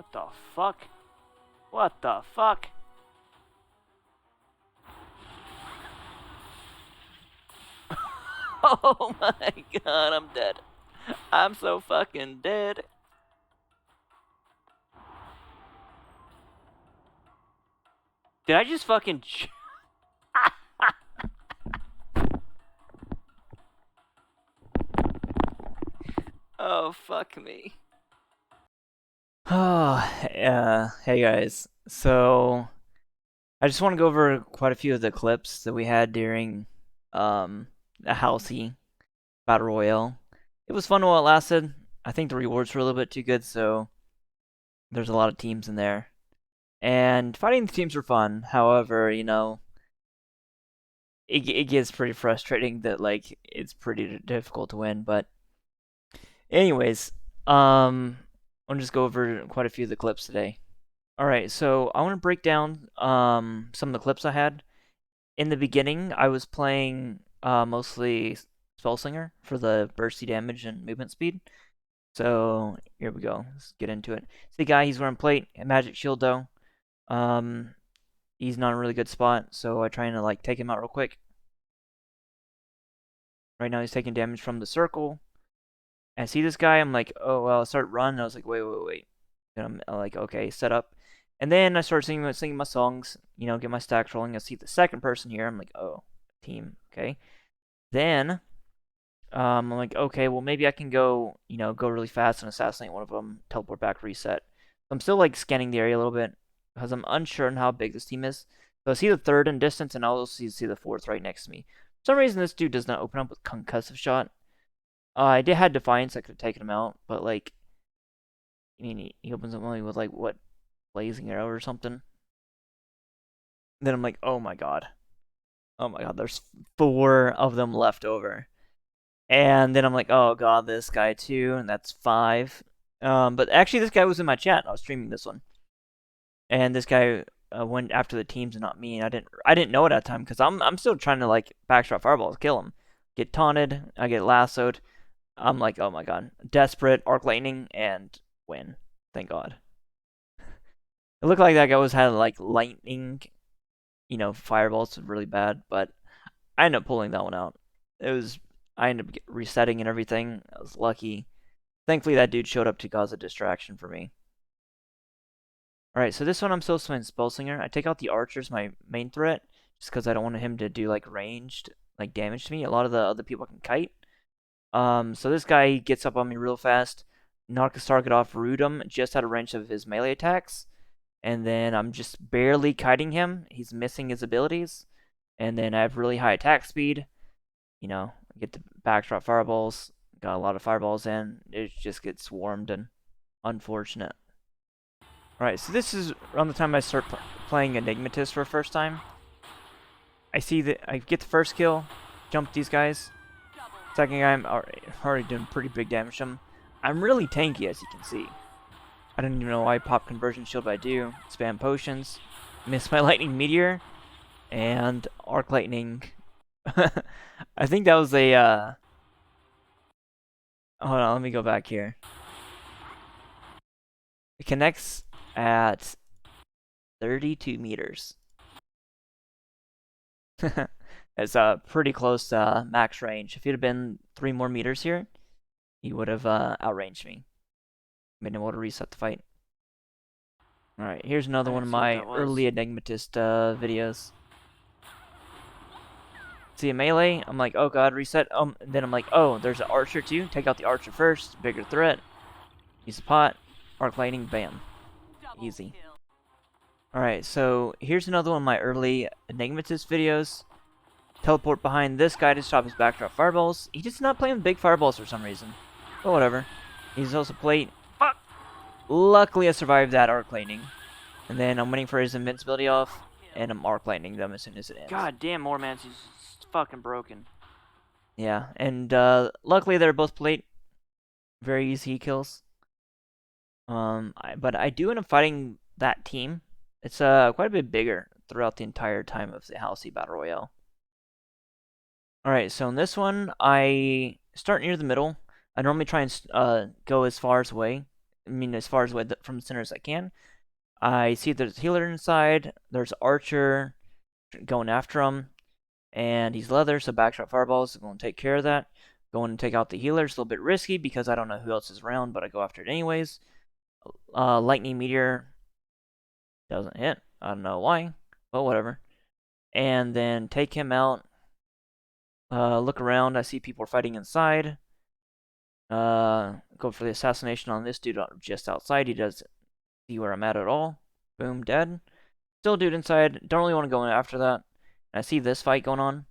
What the fuck? What the fuck? Oh my god, I'm dead. I'm so fucking dead. Did I just fucking... Oh, fuck me. Oh, hey guys. So, I just want to go over quite a few of the clips that we had during a Halsey Battle Royale. It was fun while it lasted. I think the rewards were a little bit too good, so there's a lot of teams in there. And fighting the teams were fun. However, it gets pretty frustrating that like it's pretty difficult to win. But anyways, I'll just go over quite a few of the clips today. All right, so I want to break down some of the clips I had. In the beginning, I was playing mostly Spellslinger for the bursty damage and movement speed. So here we go. Let's get into it. See, guy, he's wearing plate, a magic shield though. Um, he's not in a really good spot, so I trying to like take him out real quick. Right now, he's taking damage from the circle. And I see this guy, I'm like, oh well. I start running. I was like, wait. And I'm like, okay, set up. And then I start singing my songs, get my stacks rolling. I see the second person here. I'm like, oh, team, okay. Then I'm like, okay, well maybe I can go, go really fast and assassinate one of them, teleport back, reset. I'm still like scanning the area a little bit because I'm unsure on how big this team is. So I see the third in distance, and I also see the fourth right next to me. For some reason, this dude does not open up with concussive shot. I did have Defiance, I could have taken him out, but like, I mean, he opens up only with like what, blazing arrow or something. Then I'm like, oh my god, there's 4 of them left over. And then I'm like, oh god, this guy too, and that's 5. But actually, this guy was in my chat. I was streaming this one, and this guy went after the teams and not me. And I didn't know it at the time because I'm still trying to like backshot fireballs, kill him, get taunted, I get lassoed. I'm like, oh my god, desperate, arc lightning, and win. Thank God. It looked like that guy had like lightning, fireballs really bad, but I ended up pulling that one out. I ended up resetting and everything. I was lucky. Thankfully, that dude showed up to cause a distraction for me. Alright, so this one I'm still swinging Spellslinger. I take out the archers, my main threat, just because I don't want him to do like ranged like damage to me. A lot of the other people can kite. So this guy gets up on me real fast, knock his target off, root him just out of range of his melee attacks, and then I'm just barely kiting him. He's missing his abilities, and then I have really high attack speed. I get the backdrop fireballs, got a lot of fireballs in. It just gets swarmed and unfortunate. Alright, so this is around the time I start playing Enigmatist for the first time. I see that I get the first kill, jump these guys. Second guy, I'm already doing pretty big damage to him. I'm really tanky, as you can see. I don't even know why I pop conversion shield, but I do. Spam potions, miss my lightning meteor, and arc lightning. I think that was a, hold on, let me go back here. It connects at 32 meters. It's pretty close to max range. If he'd have been 3 more meters here, he would have outranged me. Been able to reset the fight. Alright, here's another one of my early Enigmatist videos. See a melee, I'm like, oh god, reset. And then I'm like, oh, there's an archer too. Take out the archer first, bigger threat. Use the pot, arc lightning, bam. Easy. Alright, so here's another one of my early Enigmatist videos. Teleport behind this guy to stop his backdrop fireballs. He just not playing with big fireballs for some reason. But whatever. He's also plate. Fuck! Luckily I survived that arc lightning. And then I'm waiting for his invincibility off. And I'm arc lightning them as soon as it ends. God damn, Moorman's fucking broken. Yeah, and luckily they're both plate. Very easy kills. But I do end up fighting that team. It's quite a bit bigger throughout the entire time of the Halsey Battle Royale. Alright, so in this one, I start near the middle. I normally try and go as far as away I mean, as far as away from the center as I can. I see there's a healer inside. There's Archer going after him, and he's leather, so backshot fireballs is going to take care of that. Going to take out the healer is a little bit risky because I don't know who else is around, but I go after it anyways. Lightning meteor doesn't hit. I don't know why, but whatever. And then take him out. Look around. I see people are fighting inside. Go for the assassination on this dude just outside. He doesn't see where I'm at all. Boom, dead. Still dude inside. Don't really want to go in after that. And I see this fight going on.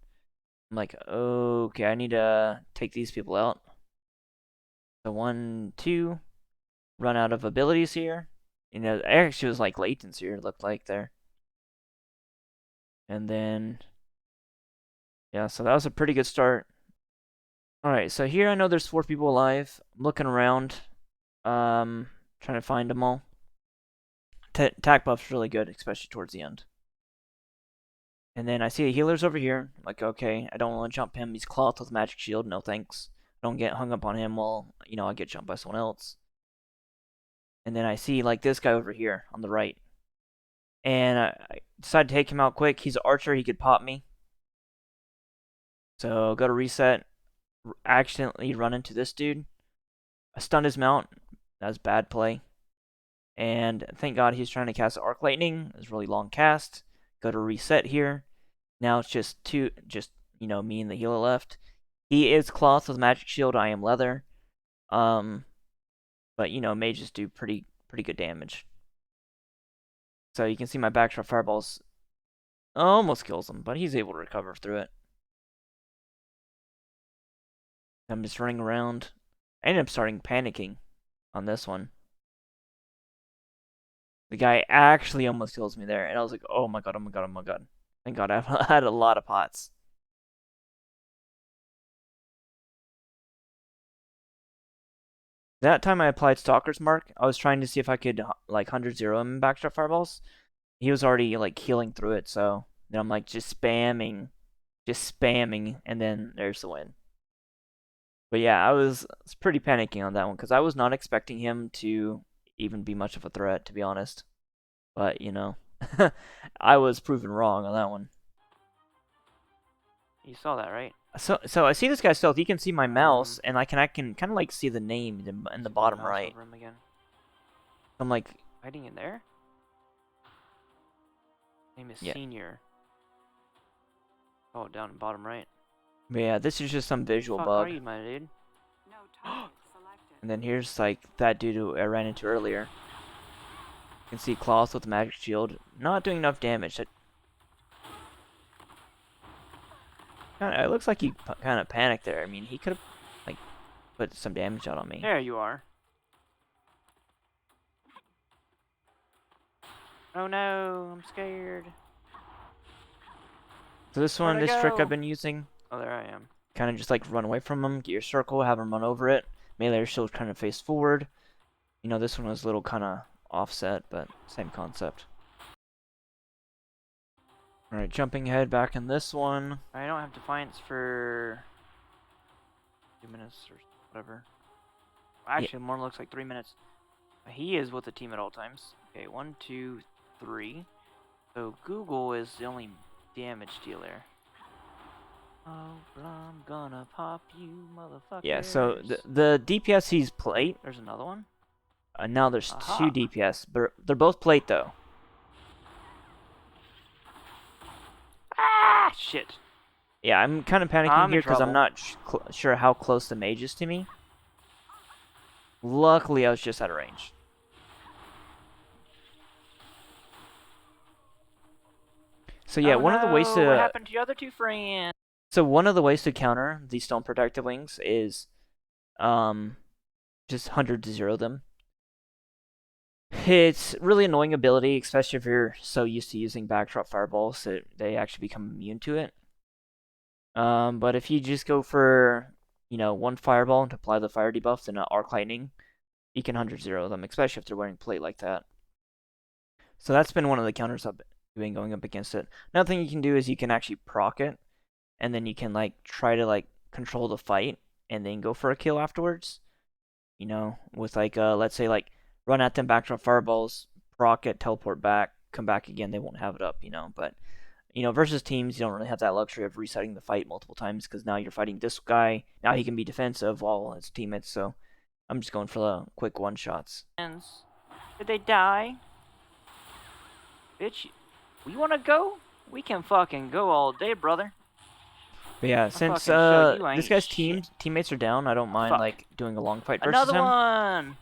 I'm like, okay, I need to take these people out. So 1, 2. Run out of abilities here. You know, actually was like latents here, it looked like there. And then, yeah, so that was a pretty good start. Alright, so here I know there's 4 people alive. I'm looking around. Trying to find them all. Attack buff's really good, especially towards the end. And then I see the healers over here. I'm like, okay, I don't want to jump him. He's cloth with magic shield. No thanks. Don't get hung up on him while, you know, I get jumped by someone else. And then I see, like, this guy over here on the right. And I decided to take him out quick. He's an archer. He could pop me. So go to reset. Accidentally run into this dude. I stunned his mount. That was bad play. And thank God he's trying to cast Arc Lightning. It was a really long cast. Go to reset here. Now it's just you know, me and the healer left. He is cloth with magic shield. I am leather. But you know, mages do pretty good damage. So you can see my backshot fireballs almost kills him, but he's able to recover through it. I'm just running around. I ended up starting panicking on this one. The guy actually almost kills me there, and I was like, oh my god, oh my god, oh my god. Thank god I had a lot of pots. That time I applied Stalker's Mark. I was trying to see if I could like 100-0 him in backshot fireballs. He was already like healing through it, so then I'm like just spamming, and then there's the win. But yeah, I was pretty panicking on that one because I was not expecting him to even be much of a threat, to be honest. But you know, I was proven wrong on that one. You saw that, right? So I see this guy stealth. You can see my mouse, and I can kind of like see the name in the bottom right. Again. I'm like hiding in there. Name is Senior. Oh, down in bottom right. But yeah, this is just some visual bug. Are you, my dude? No target selected. And then here's like that dude who I ran into earlier. You can see cloth with magic shield, not doing enough damage. It looks like he kind of panicked there. I mean, he could have like put some damage out on me. There you are. Oh no, I'm scared. So this trick I've been using. Oh, there I am. Kind of just like run away from him, get your circle, have him run over it. Melee still kind of face forward. You know, this one was a little kind of offset, but same concept. Alright, jumping ahead back in this one. I don't have Defiance for 2 minutes or whatever. Actually, more looks like 3 minutes. He is with the team at all times. Okay, 1, 2, 3. So Google is the only damage dealer. Oh, I'm gonna pop you, motherfucker. Yeah, so the DPS he's plate. There's another one. Now there's 2 DPS, but they're both plate though. Ah, shit. Yeah, I'm kind of panicking here because I'm not sure how close the mage is to me. Luckily, I was just out of range. So yeah, one of the ways to... What happened to your other 2 friends? So one of the ways to counter these stone protective wings is just 100-0 them. It's really annoying ability, especially if you're so used to using backdrop fireballs that they actually become immune to it. But if you just go for, you know, 1 fireball and apply the fire debuff and arc lightning, you can 100-0 them, especially if they're wearing plate like that. So that's been one of the counters I've been going up against it. Another thing you can do is you can actually proc it, and then you can like try to like control the fight and then go for a kill afterwards. You know, with like let's say like run at them, backdrop fireballs, proc it, teleport back, come back again. They won't have it up, you know. But versus teams, you don't really have that luxury of resetting the fight multiple times because now you're fighting this guy. Now he can be defensive while his teammates. So I'm just going for the quick one shots. Did they die? Bitch, we want to go? We can fucking go all day, brother. But yeah, since this guy's teammates are down, I don't mind like doing a long fight versus him. Another one.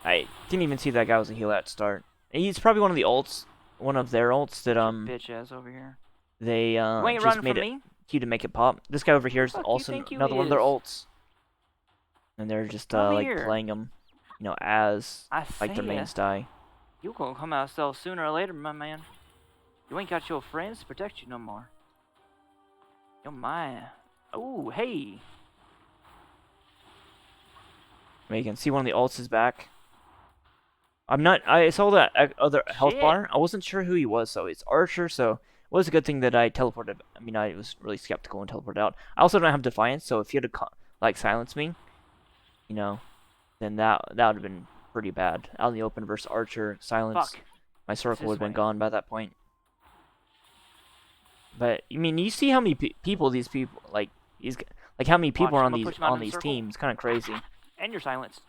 I didn't even see that guy was a healer at start. He's probably one of the ults, one of their ults that bitch ass over here. They just made it cute to make it pop. This guy over here is also another one of their ults, and they're just like playing him, you know, as like their mains die. You gonna come out stealth sooner or later, my man. You ain't got your friends to protect you no more. Yo, my. Oh, hey. You can see one of the ults is back. I saw that other health bar. I wasn't sure who he was, so it's Archer, so it was a good thing that I teleported. I mean, I was really skeptical and teleported out. I also don't have Defiance, so if he had to, like, silence me, you know, then that would have been pretty bad. Out in the open versus Archer, silence. Fuck. My circle would have been gone by that point. But, I mean, you see how many people these people, like how many people are on these teams. It's kind of crazy. And you're silenced.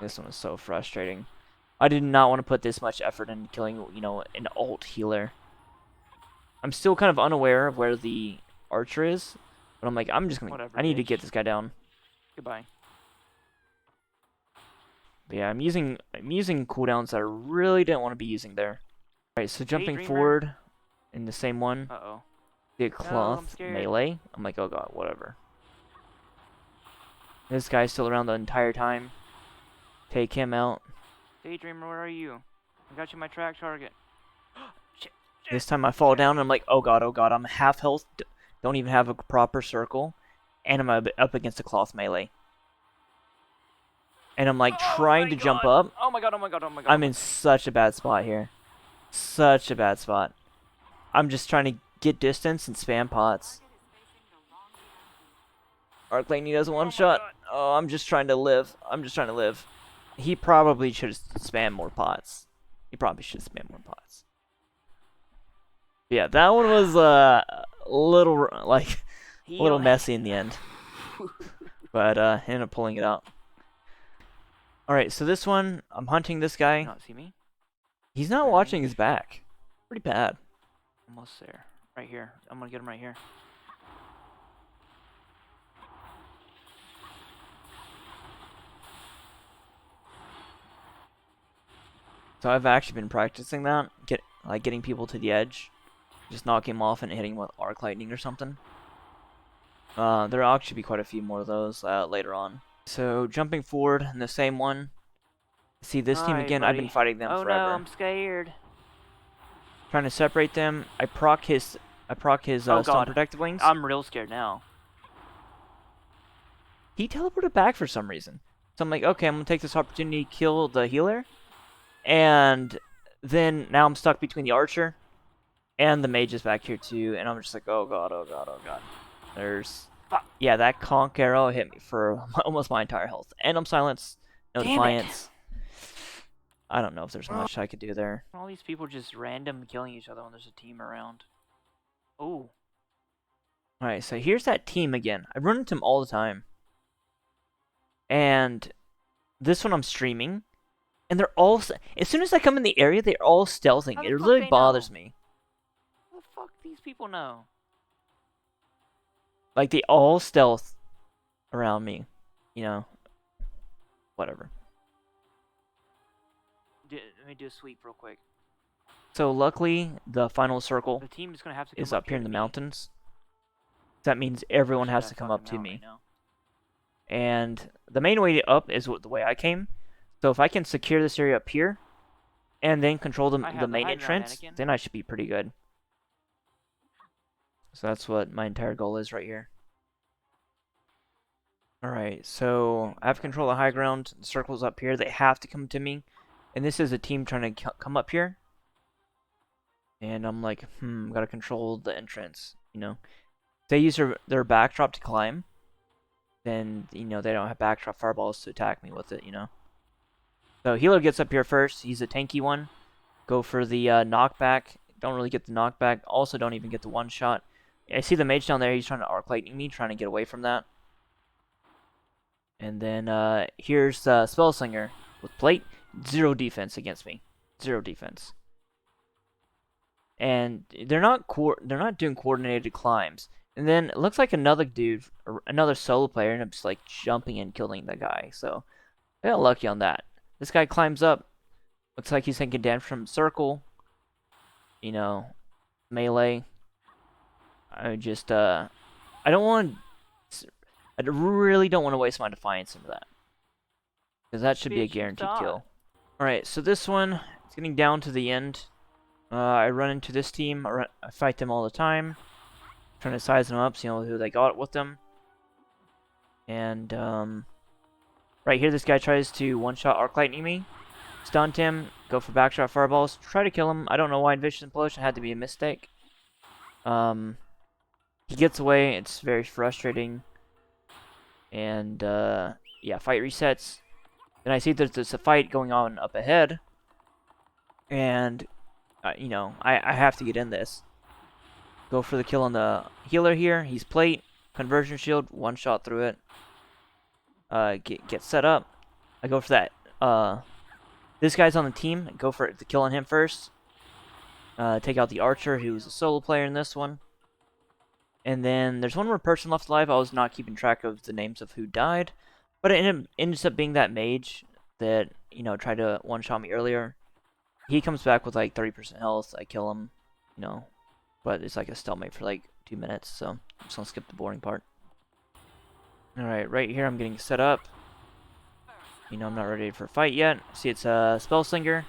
This one is so frustrating. I did not want to put this much effort into killing, you know, an ult healer. I'm still kind of unaware of where the Archer is, but I'm like, I'm just gonna. I need to get this guy down. Goodbye. But yeah, I'm using cooldowns that I really didn't want to be using there. Alright, so jumping forward in the same one. Uh-oh. Get cloth melee. I'm like, oh god, whatever. This guy's still around the entire time. Take him out. Daydreamer, where are you? I got you my track target. Shit. This time I fall down and I'm like, oh god, I'm half health. Don't even have a proper circle. And I'm up against a cloth melee. And I'm like trying to jump up. Oh my god. I'm in such a bad spot here. Such a bad spot. I'm just trying to get distance and spam pots. Arclane does one shot. Oh, I'm just trying to live. He probably should have spammed more pots. But yeah, that one was a little messy in the end. But ended up pulling it out. Alright, so this one, I'm hunting this guy. Not see me? He's not watching his back. Pretty bad. Almost there. Right here. I'm gonna get him right here. So I've actually been practicing that, getting people to the edge, just knocking them off and hitting them with arc lightning or something. There'll actually be quite a few more of those later on. So jumping forward in the same one. See this team again. Buddy. I've been fighting them forever. Oh no, I'm scared. Trying to separate them. I proc his stone protective wings. I'm real scared now. He teleported back for some reason. So I'm like, okay, I'm gonna take this opportunity to kill the healer. And then now I'm stuck between the Archer and the mage is back here too, and I'm just like, oh god. There's yeah, that conk arrow hit me for almost my entire health, and I'm silenced. No defiance. I don't know if there's much I could do there. All these people just random killing each other when there's a team around. Oh. All right, so here's that team again. I run into them all the time, and this one I'm streaming. And they're all, as soon as I come in the area, they're all stealthing. It really bothers me. How the fuck these people know? Like, they all stealth around me. You know. Whatever. Let me do a sweep real quick. So, luckily, the final circle is up here in the mountains. That means everyone has to come up to me. And the main way up is the way I came. So if I can secure this area up here, and then control the main entrance, then I should be pretty good. So that's what my entire goal is right here. Alright, so I have control of high ground. The circle's up here. They have to come to me. And this is a team trying to come up here. And I'm like, gotta control the entrance, you know. They use their backdrop to climb. then, you know, they don't have backshot fireballs to attack me with it, you know. So healer gets up here first. He's a tanky one. Go for the knockback. Don't really get the knockback. Also don't even get the one shot. I see the mage down there. He's trying to arc lightning me, trying to get away from that. And then here's Spellslinger with plate. 0 defense against me. 0 defense. And they're not doing coordinated climbs. And then it looks like another dude, another solo player, ended up just like jumping and killing the guy. So I got lucky on that. This guy climbs up. Looks like he's taking damage from circle. You know, melee. I just I really don't want to waste my defiance into that, because that should be a guaranteed kill. All right, so this one, it's getting down to the end. I run into this team. I fight them all the time, trying to size them up, so you know who they got with them. And right here, this guy tries to one-shot arc lightning me, stunned him, go for backshot fireballs, try to kill him. I don't know why Vicious Implosion had to be a mistake. He gets away. It's very frustrating. And yeah, fight resets. Then I see there's a fight going on up ahead, and you know, I have to get in this. Go for the kill on the healer here. He's plate, conversion shield, one shot through it. Get set up. I go for that. This guy's on the team. Go for the kill on him first. Take out the archer, who's a solo player in this one. And then there's one more person left alive. I was not keeping track of the names of who died, but it ends up being that mage that, you know, tried to one-shot me earlier. He comes back with like 30% health. I kill him, you know, but it's like a stalemate for like 2 minutes, so I'm just gonna skip the boring part. Alright, right here I'm getting set up. You know, I'm not ready for a fight yet. See, it's a Spellslinger.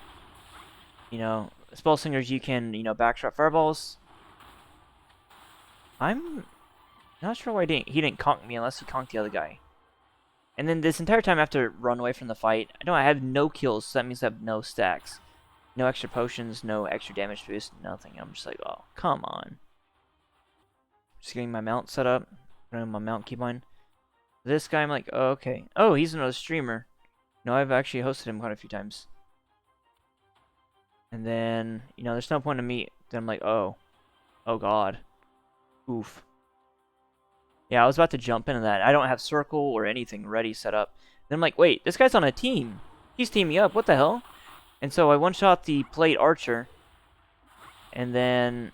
You know, Spellslingers, you can, you know, backshot fireballs. I'm not sure why he didn't conk me unless he conked the other guy. And then this entire time I have to run away from the fight. I know I have no kills, so that means I have no stacks. No extra potions, no extra damage boost, nothing. I'm just like, oh, come on. Just getting my mount set up. Running my mount keybind. This guy, I'm like, oh, okay. Oh, he's another streamer. No, I've actually hosted him quite a few times. And then, you know, there's no point in me. Then I'm like, oh. Oh, God. Oof. Yeah, I was about to jump into that. I don't have circle or anything ready set up. Then I'm like, wait, this guy's on a team. He's teaming up. What the hell? And so I one-shot the plate archer. And then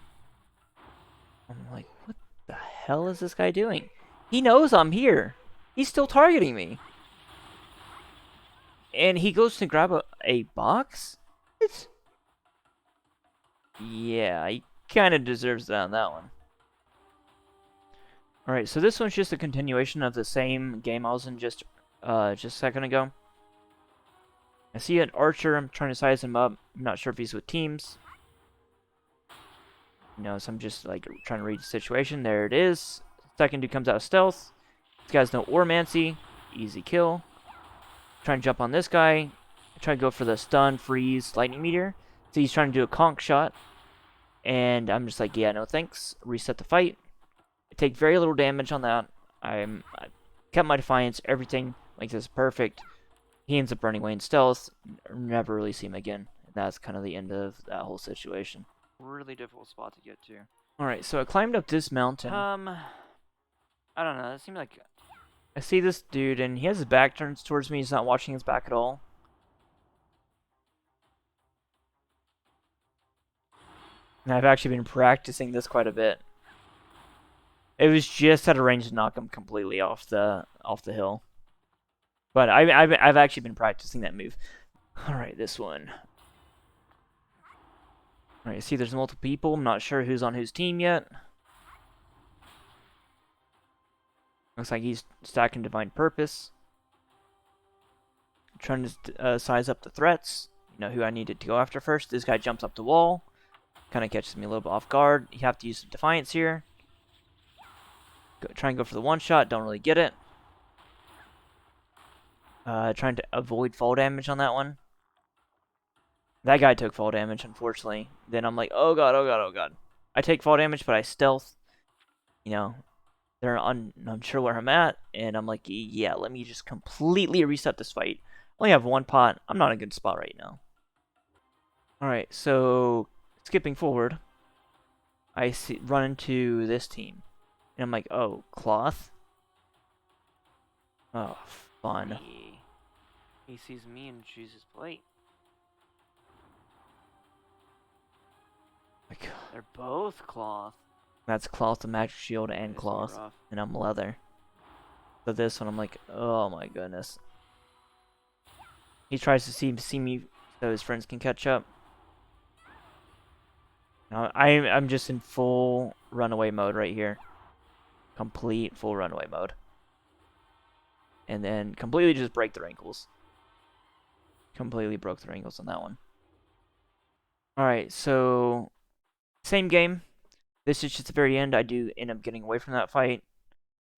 I'm like, what the hell is this guy doing? He knows I'm here. He's still targeting me. And he goes to grab a box? Yeah, he kind of deserves that on that one. Alright, so this one's just a continuation of the same game I was in just a second ago. I see an archer. I'm trying to size him up. I'm not sure if he's with teams. You know, so I'm just like trying to read the situation. There it is. Second dude comes out of stealth. This guy's no Ormancy. Easy kill. Trying to jump on this guy. Trying to go for the stun, freeze, lightning meteor. So he's trying to do a conk shot. And I'm just like, yeah, no thanks. Reset the fight. I take very little damage on that. I kept my defiance. Everything like this is perfect. He ends up running away in stealth. Never really see him again. And that's kind of the end of that whole situation. Really difficult spot to get to. Alright, so I climbed up this mountain. I don't know. It seemed like I see this dude, and he has his back turned towards me. He's not watching his back at all. And I've actually been practicing this quite a bit. It was just at a range to knock him completely off the hill. But I've actually been practicing that move. Alright, this one. Alright, see there's multiple people. I'm not sure who's on whose team yet. Looks like he's stacking Divine Purpose. Trying to size up the threats. You know who I needed to go after first. This guy jumps up the wall. Kind of catches me a little bit off guard. You have to use some Defiance here. Try and go for the one shot. Don't really get it. Trying to avoid fall damage on that one. That guy took fall damage, unfortunately. Then I'm like, oh god, oh god, oh god. I take fall damage, but I stealth. You know, they're unsure where I'm at, and I'm like, yeah, let me just completely reset this fight. I only have one pot. I'm not in a good spot right now. Alright, so skipping forward, I run into this team. And I'm like, oh, cloth? Oh, fun. He sees me and chooses plate. Like, They're both cloth. that's cloth, the magic shield, and cloth. And I'm leather. So this one, I'm like, oh my goodness. He tries to see me so his friends can catch up. Now, I'm just in full runaway mode right here. Complete full runaway mode. And then completely just break their ankles. Completely broke their ankles on that one. Alright, so same game. This is just the very end. I do end up getting away from that fight.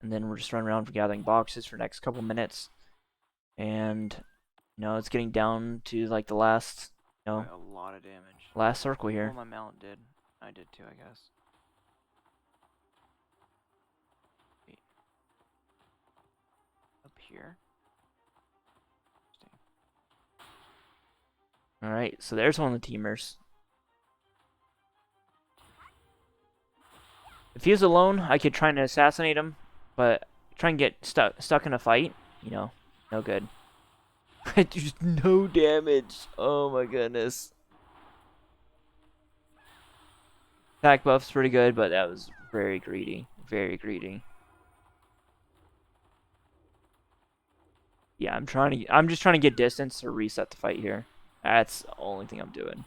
And then we're just running around for gathering boxes for the next couple minutes. And, it's getting down to like the last, A lot of damage. last circle here. Well, my mount did. I did too, I guess. Wait. Up here? Alright, so there's one of the teamers. If he was alone, I could try and assassinate him, but try and get stuck in a fight, no good. Just no damage. Oh my goodness. Attack buff's pretty good, but that was very greedy. Very greedy. Yeah, I'm just trying to get distance to reset the fight here. That's the only thing I'm doing.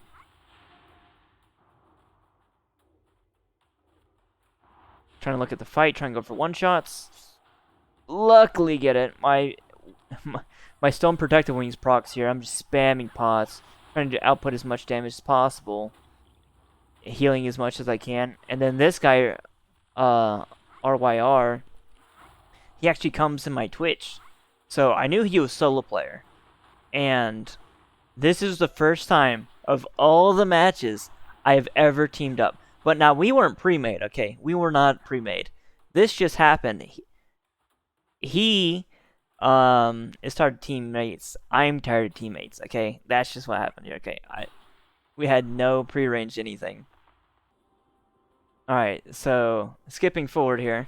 Trying to look at the fight, trying to go for one shots. Luckily get it. My stone protective wings procs here. I'm just spamming pots, trying to output as much damage as possible, healing as much as I can. And then this guy, RYR, he actually comes in my Twitch. So I knew he was solo player. And this is the first time of all the matches I have ever teamed up. But now we weren't pre-made, okay? We were not pre-made. This just happened. He is tired of teammates. I'm tired of teammates, okay? That's just what happened here, okay? We had no pre-arranged anything. Alright, so skipping forward here.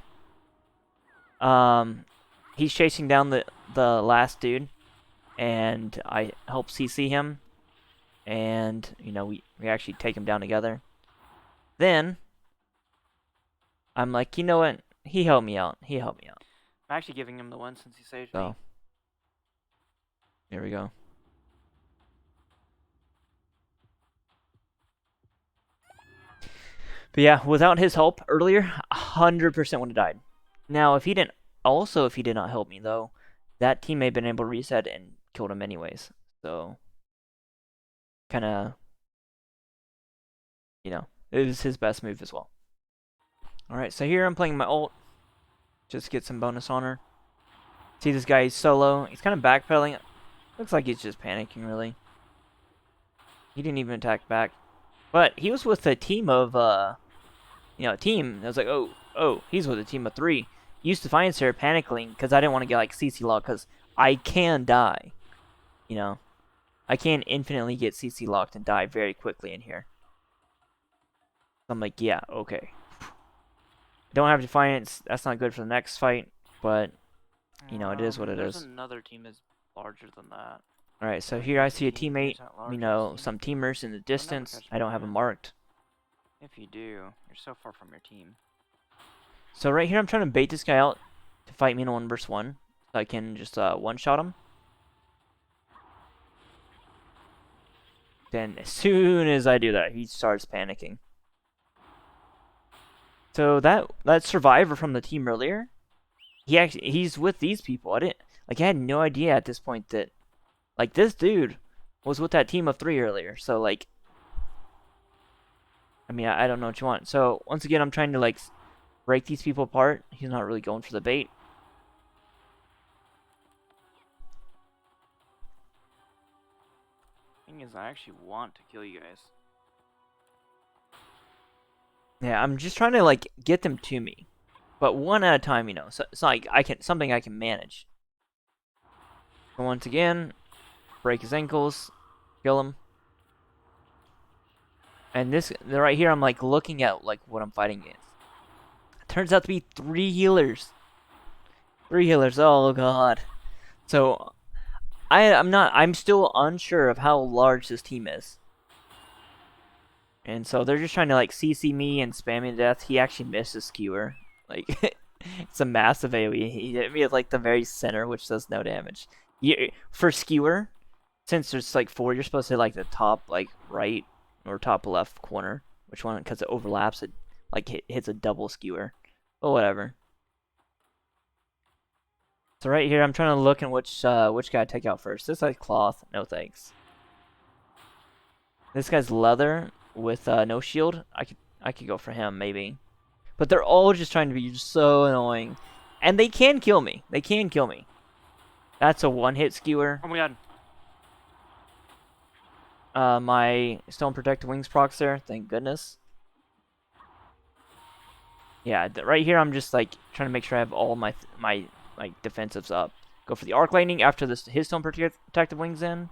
He's chasing down the last dude, and I help CC him, and we actually take him down together. Then I'm like, you know what? He helped me out. He helped me out. I'm actually giving him the one since he saved me. There we go. But yeah, without his help earlier, 100% would have died. Now, if he did not help me though, that team may have been able to reset and killed him anyways. So, kind of, it was his best move as well. Alright, so here I'm playing my ult. Just to get some bonus honor. See this guy, he's solo. He's kind of backpedaling. Looks like he's just panicking, really. He didn't even attack back. But he was with a team of, a team. I was like, oh, he's with a team of 3. Used to find Sarah panicking because I didn't want to get, like, CC locked because I can die. I can infinitely get CC locked and die very quickly in here. So I'm like, yeah, okay. Don't have Defiance. That's not good for the next fight, but, it is what it is. There's another team that's larger than that. Alright, so here I see a teammate, some teamers in the distance. I don't have them marked. If you do, you're so far from your team. So right here I'm trying to bait this guy out to fight me in a 1 versus 1. So I can just one-shot him. Then as soon as I do that, he starts panicking. So that survivor from the team earlier, he's with these people. I had no idea at this point that this dude was with that team of 3 earlier. So I don't know what you want. So once again, I'm trying to break these people apart. He's not really going for the bait. Thing is, I actually want to kill you guys. Yeah, I'm just trying to get them to me. but one at a time, you know. So it's not like something I can manage. So once again, break his ankles, kill him. And this right here, I'm like looking at like what I'm fighting against. It turns out to be 3 healers. 3 healers. Oh god. So I'm still unsure of how large this team is. And so they're just trying to like CC me and spam me to death. He actually missed his skewer. Like it's a massive AoE. He hit me at like the very center, which does no damage. For skewer, since there's like 4, you're supposed to hit like the top like right or top left corner. Which one? Because it overlaps. It like hits a double skewer. But whatever. So right here, I'm trying to look at which guy to take out first. This guy's cloth. No thanks. This guy's leather with no shield. I could go for him maybe. But they're all just trying to be so annoying. And they can kill me. They can kill me. That's a one-hit skewer. Oh my god. My Stone Protected Wings procs there. Thank goodness. Yeah, right here I'm just like trying to make sure I have all my like defensives up. Go for the Arc Lightning after his Stone Protected Wings in.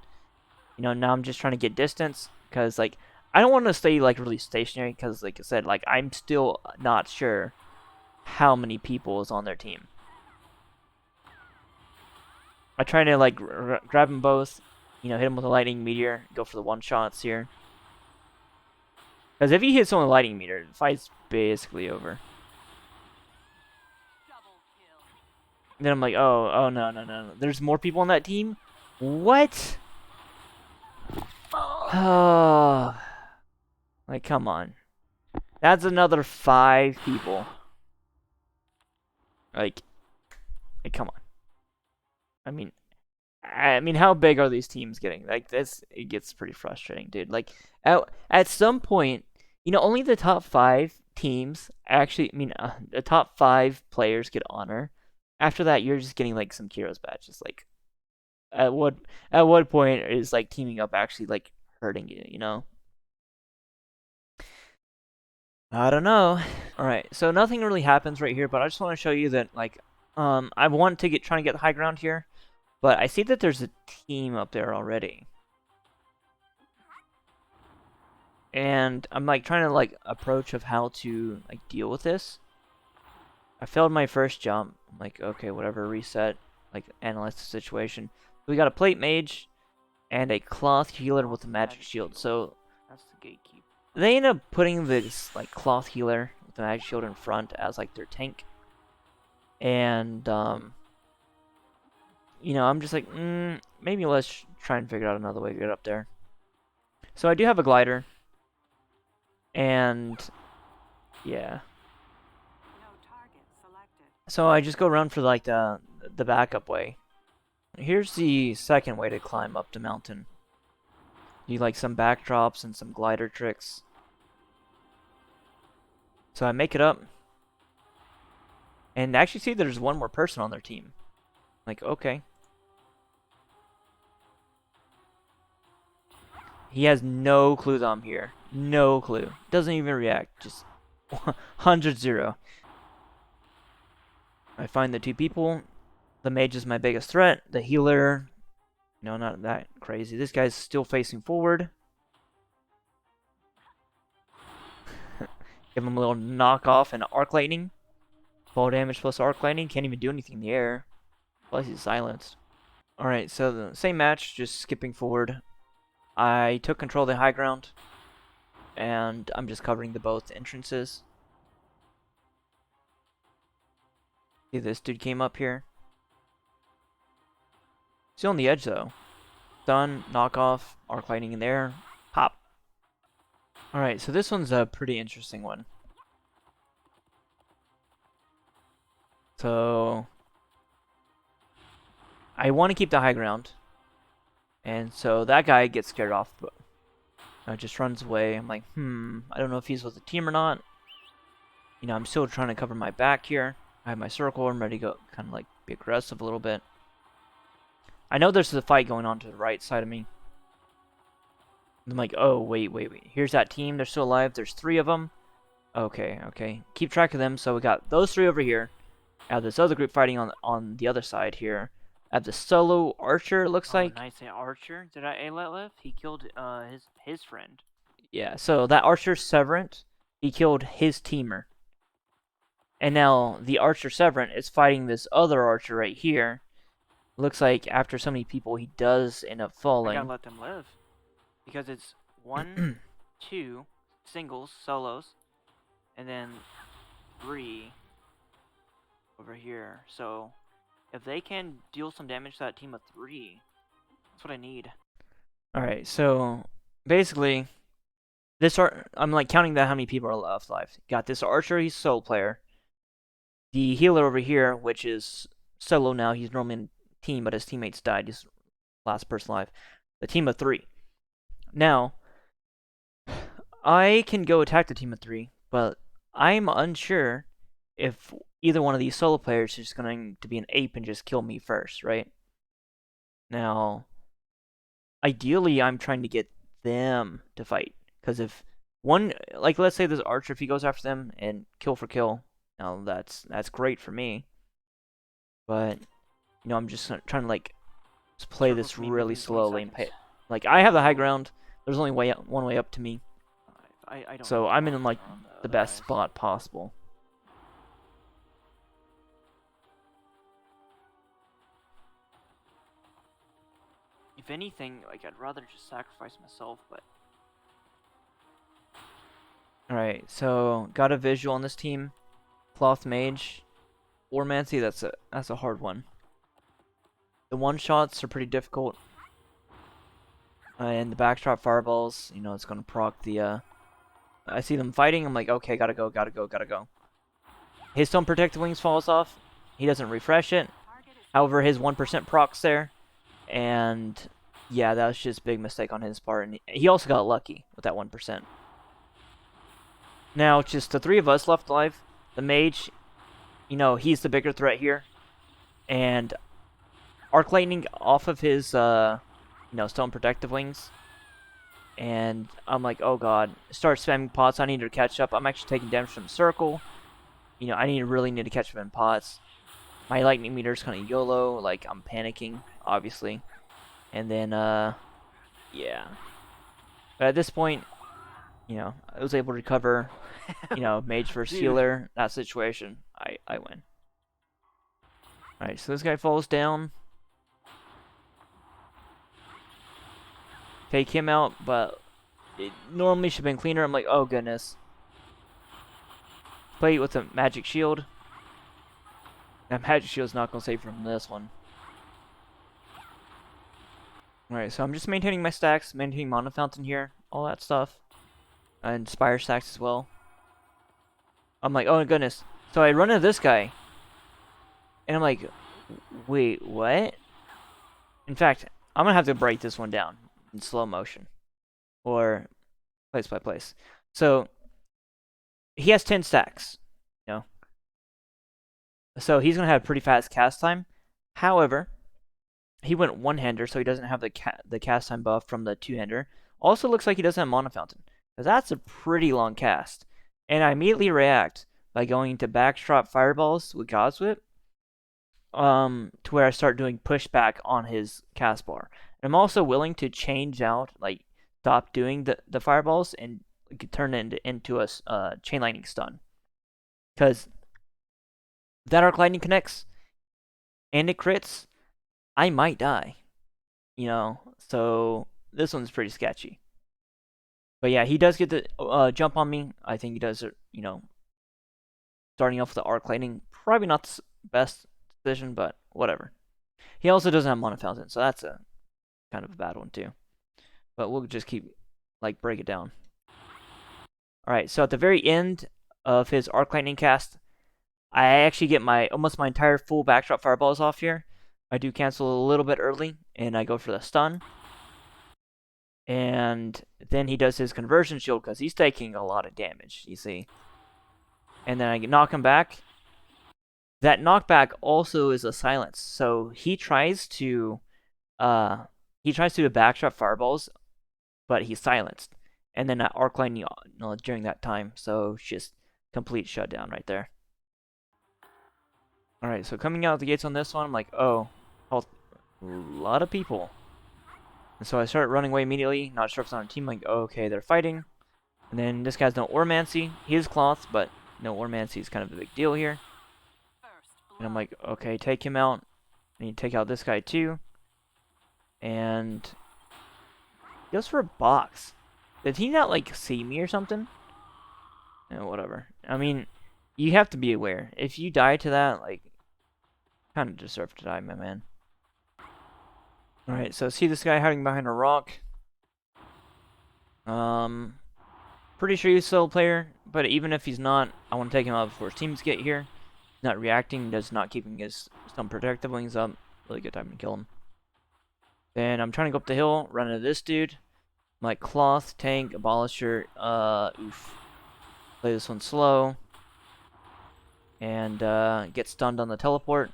You know, now I'm just trying to get distance. Because, like, I don't want to stay, like, really stationary. Because, like I said, like, I'm still not sure how many people is on their team. I try to, like, grab them both. You know, hit them with a Lightning Meteor. Go for the one-shots here. Because if he hits on the Lightning Meteor, the fight's basically over. Then I'm like, oh, no. There's more people on that team? What? Oh, like, come on. That's another 5 people. Like, come on. I mean, how big are these teams getting? Like, it gets pretty frustrating, dude. Like, at some point, you know, only the top 5 teams actually, the top 5 players get honor. After that, you're just getting, like, some Heroes badges. Like, at what point is, like, teaming up actually, like, hurting you, you know? I don't know. Alright, so nothing really happens right here, but I just want to show you that, like, I want to trying to get the high ground here, but I see that there's a team up there already. And I'm, like, trying to, like, approach of how to, like, deal with this. I failed my first jump. I'm like, okay, whatever, reset, like, analyze the situation. We got a plate mage and a cloth healer with a magic shield. So That's the gatekeeper. they end up putting this like cloth healer with the magic shield in front as like their tank. And you know, I'm just like, maybe let's try and figure out another way to get up there. So I do have a glider. And yeah. So I just go around for like the backup way. Here's the second way to climb up the mountain. You like some backdrops and some glider tricks. So I make it up. And actually see there's one more person on their team. Like, okay. He has no clue that I'm here. No clue. Doesn't even react. Just 100-0. I find the 2 people. The mage is my biggest threat. The healer, no, not that crazy. This guy's still facing forward. Give him a little knockoff and arc lightning. Fall damage plus arc lightning. Can't even do anything in the air. Plus he's silenced. Alright, so the same match, just skipping forward. I took control of the high ground. And I'm just covering the both entrances. See, this dude came up here. Still on the edge, though. Stun, knockoff, arc lightning in there. Pop. Alright, so this one's a pretty interesting one. So I want to keep the high ground. And so that guy gets scared off, but just runs away. I'm like, I don't know if he's with the team or not. You know, I'm still trying to cover my back here. I have my circle. I'm ready to go kind of like be aggressive a little bit. I know there's a fight going on to the right side of me. I'm like, oh, wait. Here's that team. They're still alive. There's 3 of them. Okay. Keep track of them. So we got those three over here. I have this other group fighting on the other side here. I have the solo archer, it looks Oh, like. nice. An archer. Did I let live? He killed his friend. Yeah, so that archer Severant, he killed his teamer. And now the archer Severant is fighting this other archer right here. Looks like after so many people, he does end up I gotta falling. let them live because it's one, two singles, solos, and then three over here. So if they can deal some damage to that team of three, that's what I need. Alright, so basically, I'm like counting that how many people are left alive. Got this archer, he's solo player. The healer over here, which is solo now, he's normally in a team, but his teammates died. He's last person alive. The team of three. Now, I can go attack the team of three, but I'm unsure if either one of these solo players is going to be an ape and just kill me first, right? Now, ideally, I'm trying to get them to fight. Because if one, like, let's say this archer, if he goes after them and kill for kill, now that's great for me. But, I'm just trying to, like, just play Circle this to me really within 20 slowly and seconds. pay. Like, I have the high ground. There's only one way up to me. I don't know So what's I'm going in, like, on the other best guys. spot possible. If anything, like I'd rather just sacrifice myself, but Alright, so got a visual on this team. Cloth Mage. Or Mancy, that's a hard one. The one-shots are pretty difficult. And the backdrop fireballs, it's going to proc the... I see them fighting, I'm like, okay, gotta go. His Stone Protected Wings falls off. He doesn't refresh it. However, his 1% procs there. And yeah, that was just a big mistake on his part. And he also got lucky with that 1%. Now, it's just the three of us left alive. The mage, he's the bigger threat here. And Arc Lightning off of his, Stone Protective Wings. And I'm like, oh god. Start spamming pots. I need to catch up. I'm actually taking damage from the circle. I really need to catch up in pots. My lightning meter's kind of YOLO. Like, I'm panicking, obviously. And then, yeah. But at this point, I was able to recover, mage versus Dude. healer, that situation. I win. Alright, so this guy falls down. Take him out, but it normally should have been cleaner. I'm like, oh goodness. Play it with a magic shield. That magic shield's not going to save from this one. Alright, so I'm just maintaining my stacks, maintaining Mana Fountain here, all that stuff. And Spire stacks as well. I'm like, oh my goodness. So I run into this guy. And I'm like, wait, what? In fact, I'm going to have to break this one down in slow motion. Or place by place. So, he has 10 stacks. So he's going to have pretty fast cast time. However, he went one-hander, so he doesn't have the cast time buff from the two-hander. Also looks like he doesn't have Mana Fountain. Because that's a pretty long cast. And I immediately react by going to backdrop fireballs with God's Whip. To where I start doing pushback on his cast bar. And I'm also willing to change out, like, stop doing the fireballs and turn it into a chain lightning stun. Because that arc lightning connects and it crits, I might die. So this one's pretty sketchy. But yeah, he does get the jump on me. I think he does it, starting off with the arc lightning. Probably not the best decision, but whatever. He also doesn't have Mana Fountain, so that's a kind of a bad one too. But we'll just keep, break it down. Alright, so at the very end of his arc lightning cast, I actually get almost my entire full backdrop fireballs off here. I do cancel a little bit early, and I go for the stun. And then he does his conversion shield because he's taking a lot of damage, you see. And then I knock him back. That knockback also is a silence, so he tries to do backdrop fireballs, but he's silenced. And then that arc lightning during that time, so it's just complete shutdown right there. Alright, so coming out of the gates on this one, I'm like, oh, a lot of people. And so I start running away immediately, not sure if it's on a team, like, oh, okay, they're fighting. And then this guy's no Ormancy. He is cloth, but no Ormancy is kind of a big deal here. And I'm like, okay, take him out. I need to take out this guy too. And he goes for a box. Did he not, like, see me or something? Yeah, whatever. I mean, you have to be aware. If you die to that, like, kind of deserve to die, my man. Alright, so see this guy hiding behind a rock. Pretty sure he's still a player, but even if he's not, I want to take him out before his teams get here. He's not reacting, does not keeping his some protective wings up. Really good time to kill him. Then I'm trying to go up the hill, run into this dude. I'm like, cloth, tank, abolisher, oof. Play this one slow. And get stunned on the teleport.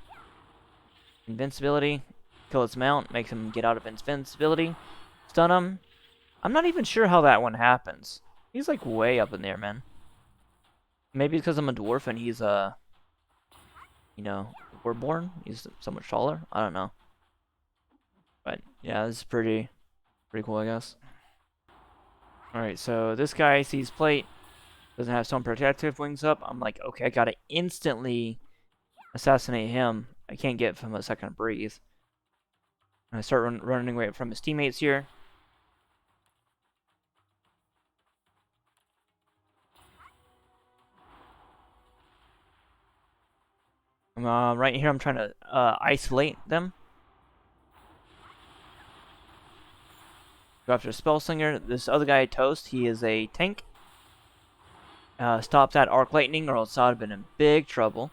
Invincibility. Kill its mount, makes him get out of invincibility. Stun him. I'm not even sure how that one happens. He's like way up in there, man. Maybe it's because I'm a dwarf and he's you know, we're He's so much taller. I don't know. But yeah, this is pretty cool, I guess. Alright, so this guy sees plate. Doesn't have some protective wings up. I'm like, okay, I gotta instantly assassinate him. I can't get him a second to breathe. And I start running away from his teammates here. Right here, I'm trying to isolate them. Go after Spellslinger. This other guy, Toast, he is a tank. Stop that Arc Lightning, or else I would have been in big trouble.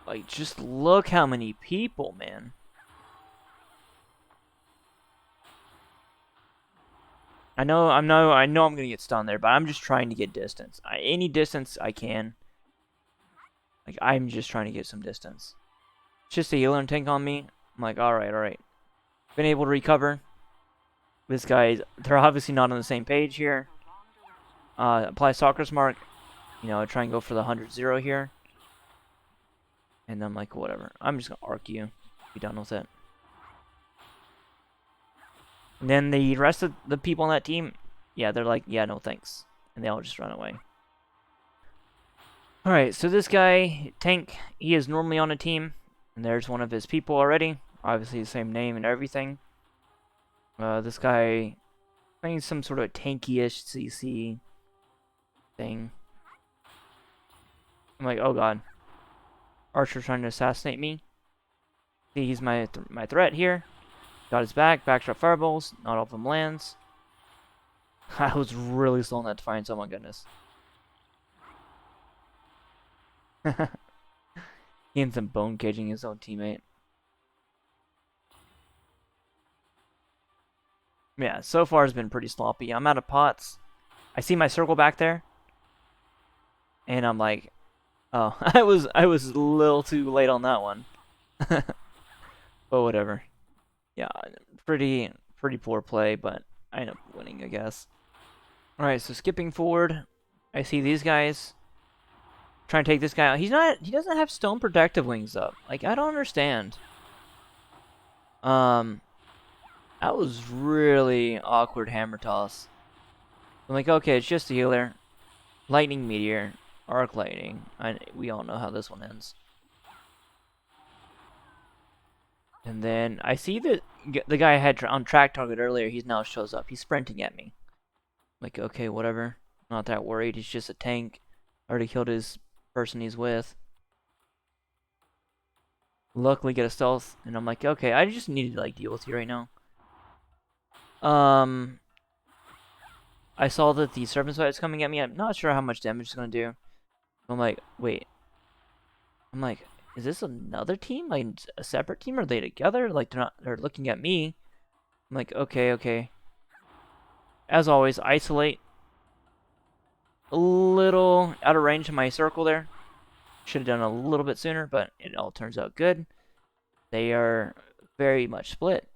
Like, just look how many people, man. I know I'm gonna get stunned there, but I'm just trying to get distance. Any distance I can. Like, I'm just trying to get some distance. It's just a healer and tank on me. I'm like, alright. Been able to recover. This guy's, they're obviously not on the same page here. Apply Stalker's Mark. You know, try and go for the 100-0 here. And I'm like, whatever. I'm just gonna arc you. Be done with it. And then the rest of the people on that team, yeah, they're like, yeah, no thanks. And they all just run away. Alright, so this guy, Tank, he is normally on a team. And there's one of his people already. Obviously the same name and everything. This guy playing some sort of tanky-ish CC thing. I'm like, oh god. Archer trying to assassinate me. See, he's my threat here. Got his back. Backshot fireballs. Not all of them lands. I was really slow on that Defiance. Oh my goodness. He ends up bone caging his own teammate. Yeah, so far it's been pretty sloppy. I'm out of pots. I see my circle back there. And I'm like, oh, I was a little too late on that one. But whatever. Yeah, pretty poor play, but I end up winning, I guess. Alright, so skipping forward, I see these guys trying to take this guy out. He doesn't have stone protective wings up. Like, I don't understand. That was really awkward hammer toss. I'm like, okay, it's just a healer. Lightning meteor, arc lightning. We all know how this one ends. And then I see that the guy I had on track target earlier, he now shows up. He's sprinting at me. I'm like, okay, whatever. Not that worried. He's just a tank. Already killed his person he's with. Luckily get a stealth. And I'm like, okay, I just needed to like deal with you right now. I saw that the Serpent Spite is coming at me. I'm not sure how much damage it's going to do. I'm like, wait. I'm like, is this another team? Like, a separate team? Are they together? Like, they're looking at me. I'm like, okay. As always, isolate. a little out of range of my circle there. Should have done a little bit sooner, but it all turns out good. They are very much split.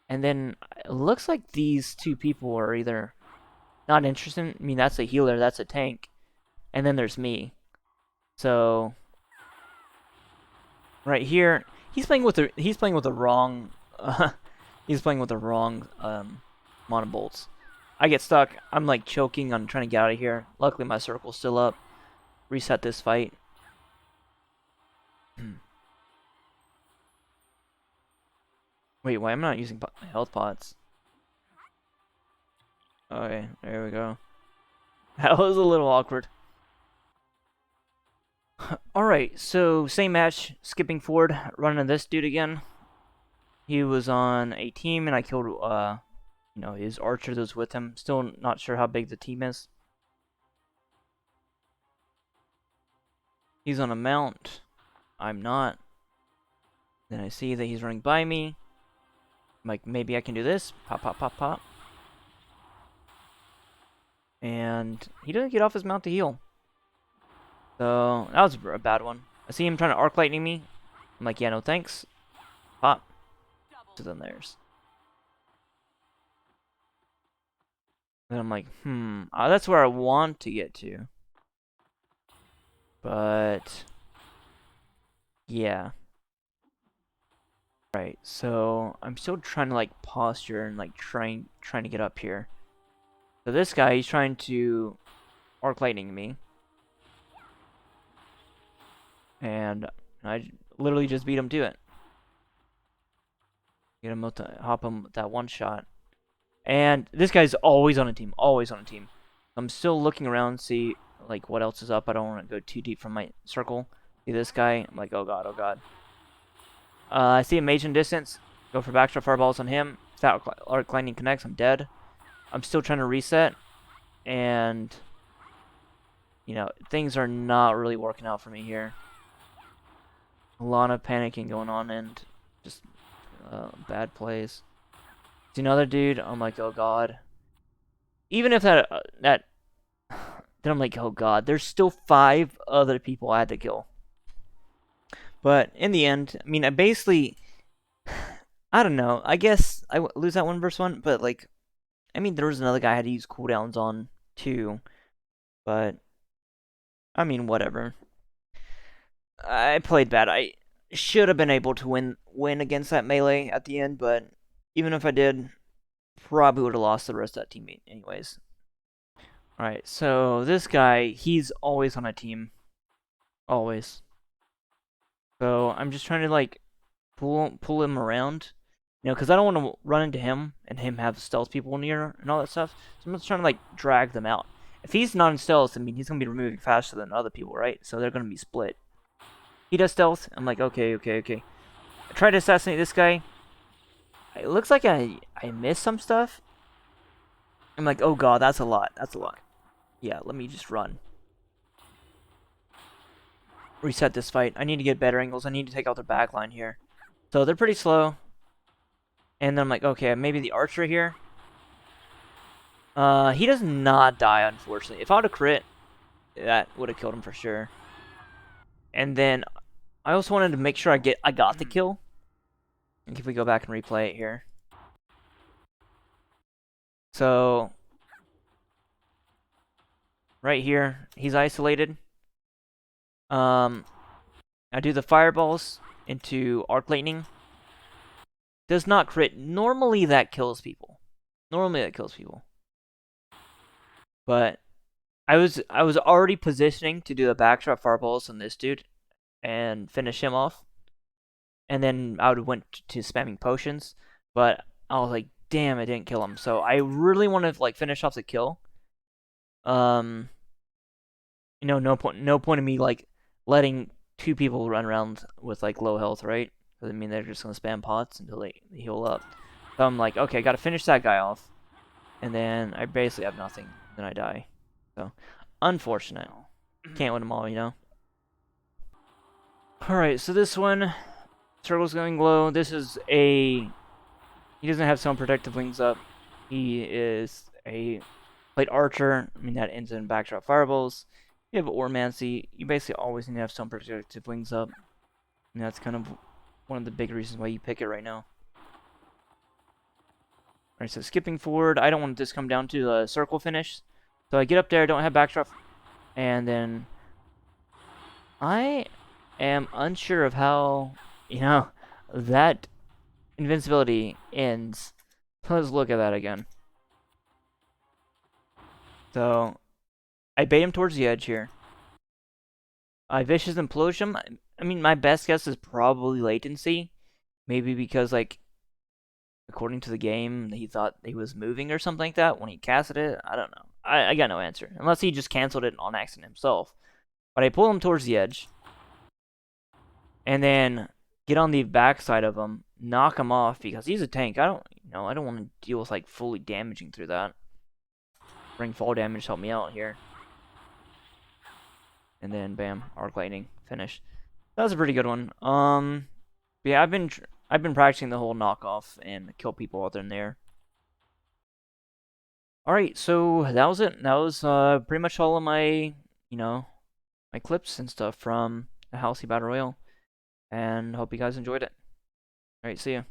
And then it looks like these two people are either not interested. I mean, that's a healer, that's a tank. And then there's me. So right here, he's playing with the wrong he's playing with the wrong mono bolts. I get stuck. I'm like choking on trying to get out of here. Luckily my circle's still up. Reset this fight. Wait, why am I not using health pots? Okay, there we go. That was a little awkward. Alright, so same match, skipping forward, running this dude again. He was on a team and I killed his archer that was with him. Still not sure how big the team is. He's on a mount. I'm not. Then I see that he's running by me. I'm like, maybe I can do this. Pop, pop, pop, pop. And he doesn't get off his mount to heal. So, that was a bad one. I see him trying to arc lightning me. I'm like, yeah, no thanks. Pop. So then there's. Then I'm like, that's where I want to get to. But, yeah. Right, so I'm still trying to like posture and like trying to get up here. So this guy, he's trying to arc lightning me. And I literally just beat him to it. Get him to hop him with that one shot. And this guy's always on a team, always on a team. I'm still looking around, see like what else is up. I don't want to go too deep from my circle. See this guy, I'm like, oh god, oh god. I see a mage in distance. Go for backstrap fireballs on him. If that arc lightning connects, I'm dead. I'm still trying to reset. And, things are not really working out for me here. A lot of panicking going on and just bad plays. See another dude. I'm like, oh god. Even if then I'm like, oh god. There's still 5 other people I had to kill. But in the end, I mean, I basically, I don't know. I guess I lose that 1v1, but like, I mean, there was another guy I had to use cooldowns on too. But, I mean, whatever. I played bad. I should have been able to win against that melee at the end, but even if I did, probably would have lost the rest of that teammate anyways. Alright, so this guy, he's always on a team. Always. So I'm just trying to like pull him around, because I don't want to run into him and him have stealth people near and all that stuff. So I'm just trying to like drag them out. If he's not in stealth, I mean he's gonna be removing faster than other people, right? So they're gonna be split. He does stealth. I'm like, okay. I try to assassinate this guy. It looks like I missed some stuff. I'm like, oh god, that's a lot. Yeah, let me just run. Reset this fight. I need to get better angles. I need to take out their back line here. So they're pretty slow. And then I'm like, okay, maybe the archer here. He does not die, unfortunately. If I would have crit, that would have killed him for sure. And then I also wanted to make sure I got the kill. And if we go back and replay it here. So right here, he's isolated. I do the fireballs into arc lightning. Does not crit. Normally that kills people. But I was already positioning to do the backstrap fireballs on this dude and finish him off. And then I would have went to spamming potions, but I was like, damn, I didn't kill him. So I really want to like finish off the kill. No point in me like letting 2 people run around with like low health, right? Because I mean they're just gonna spam pots until they heal up. So I'm like, okay, gotta finish that guy off, and then I basically have nothing. Then I die. So unfortunate. Can't win them all, Alright, so this one, circle's going low. This is he doesn't have some protective wings up. He is a played Archer. I mean, that ends in backdrop fireballs. You have Ormancy. You basically always need to have some projective wings up. And that's kind of one of the big reasons why you pick it right now. Alright, so skipping forward, I don't want this to come down to the circle finish. So I get up there, don't have backdrop, and then I am unsure of how, that invincibility ends. Let's look at that again. So I bait him towards the edge here. I Vicious Implosion. I mean, my best guess is probably latency. Maybe because, like, according to the game, he thought he was moving or something like that when he casted it. I don't know. I got no answer. Unless he just canceled it on accident himself. But I pull him towards the edge. And then get on the backside of him. Knock him off because he's a tank. I don't want to deal with, like, fully damaging through that. Bring fall damage to help me out here. And then, bam, Arc Lightning. Finish. That was a pretty good one. Yeah, I've been practicing the whole knockoff and kill people out there in there. Alright, so that was it. That was pretty much all of my, my clips and stuff from the Halcyon Battle Royale. And hope you guys enjoyed it. Alright, see ya.